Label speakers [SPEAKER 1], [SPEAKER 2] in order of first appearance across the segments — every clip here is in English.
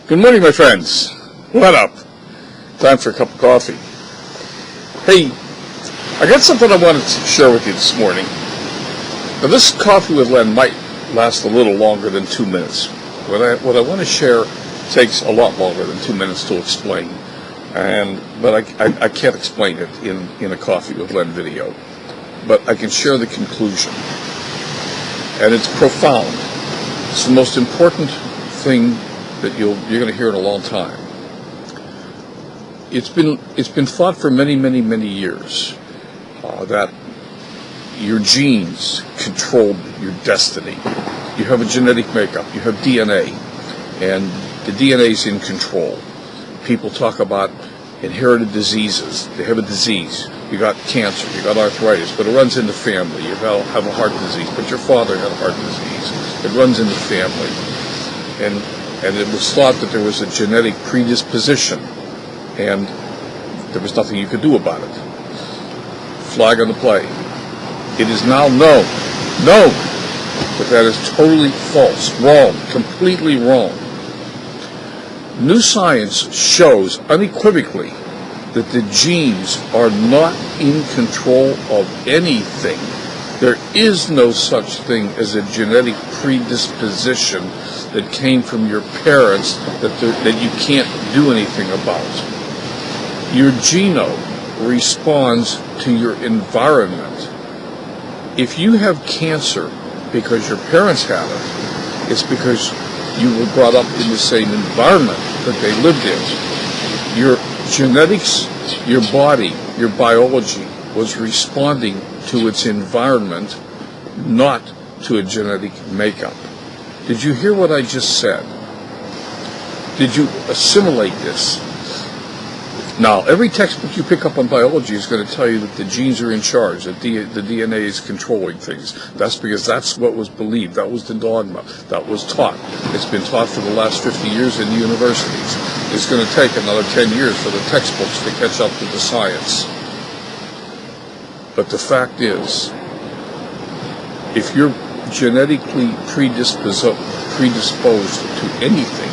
[SPEAKER 1] Good morning, my friends. What up? Time for a cup of coffee. Hey, I got something I wanted to share with you this morning. Now, this Coffee with Len might last a little longer than 2 minutes. What I want to share takes a lot longer than 2 minutes to explain, but I can't explain it in a Coffee with Len video. But I can share the conclusion, and it's profound. It's the most important thing that you're going to hear in a long time. It's been thought for many years that your genes control your destiny. You have a genetic makeup. You have DNA, and the DNA is in control. People talk about inherited diseases. They have a disease. You got cancer. You got arthritis, but it runs in the family. You have a heart disease, but your father had a heart disease. It runs in the family, and it was thought that there was a genetic predisposition, and there was nothing you could do about it. Flag on the play. It is now known that is totally false, wrong, completely wrong. New science shows unequivocally that the genes are not in control of anything. There is no such thing as a genetic predisposition that came from your parents that you can't do anything about. Your genome responds to your environment. If you have cancer because your parents had it, it's because you were brought up in the same environment that they lived in. Your genetics, your body, your biology was responding to its environment, not to a genetic makeup. Did you hear what I just said? Did you assimilate this? Now, every textbook you pick up on biology is going to tell you that the genes are in charge, that the DNA is controlling things. That's because that's what was believed. That was the dogma. That was taught. It's been taught for the last 50 years in the universities. It's going to take another 10 years for the textbooks to catch up to the science. But the fact is, if you're genetically predisposed to anything,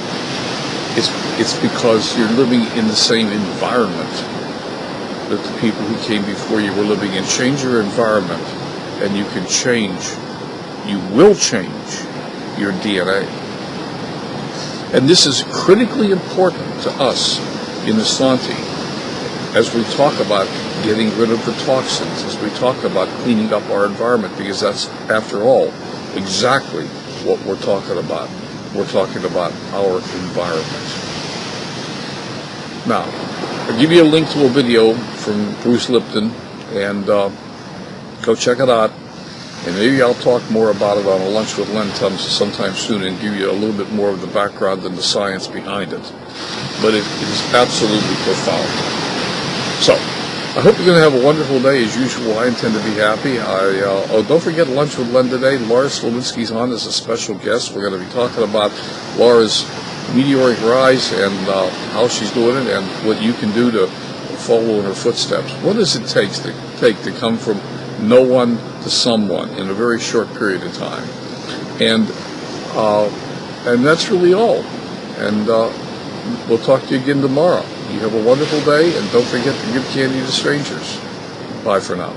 [SPEAKER 1] it's because you're living in the same environment that the people who came before you were living in. Change your environment, and you can change, you will change your DNA. And this is critically important to us in Asante as we talk about getting rid of the toxins, as we talk about cleaning up our environment, because that's, after all, exactly what we're talking about. We're talking about our environment. Now, I'll give you a link to a video from Bruce Lipton, and go check it out. And maybe I'll talk more about it on a Lunch with Len sometime soon and give you a little bit more of the background and the science behind it. But it is absolutely profound. So, I hope you're going to have a wonderful day. As usual, I intend to be happy. Don't forget Lunch with Len today. Laura Slowinski's on as a special guest. We're going to be talking about Laura's meteoric rise and how she's doing it and what you can do to follow in her footsteps. What does it take to come from no one to someone in a very short period of time? And that's really all. And we'll talk to you again tomorrow. You have a wonderful day, and don't forget to give candy to strangers. Bye for now.